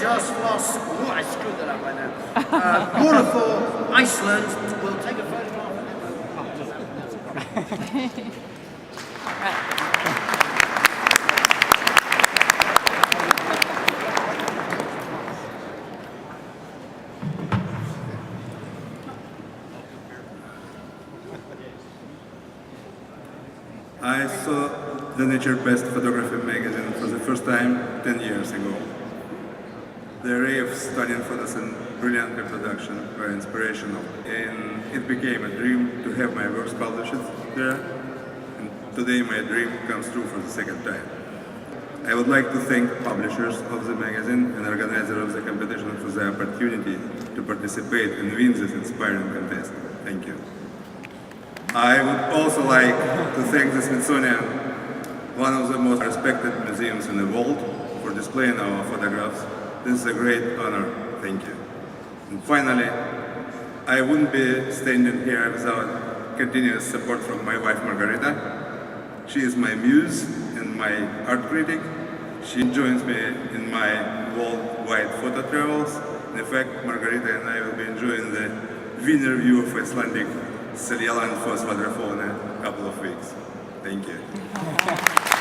just lost. Oh, I screwed that up right now. Beautiful Iceland. We'll take a photograph. I saw the Nature Best Photography magazine for the first time 10 years ago. The array of stunning photos and brilliant reproduction were inspirational, and it became a dream to have my works published there, and today my dream comes true for the second time. I would like to thank publishers of the magazine and organizer of the competition for the opportunity to participate and win this inspiring contest. Thank you. I would also like to thank the Smithsonian, one of the most respected museums in the world, for displaying our photographs. This is a great honor. Thank you. And finally, I wouldn't be standing here without continuous support from my wife Margarita. She is my muse and my art critic. She joins me in my worldwide photo travels. In fact, Margarita and I will be enjoying the winter view of Icelandic Seljaland for Svadrafon in a couple of weeks. Thank you.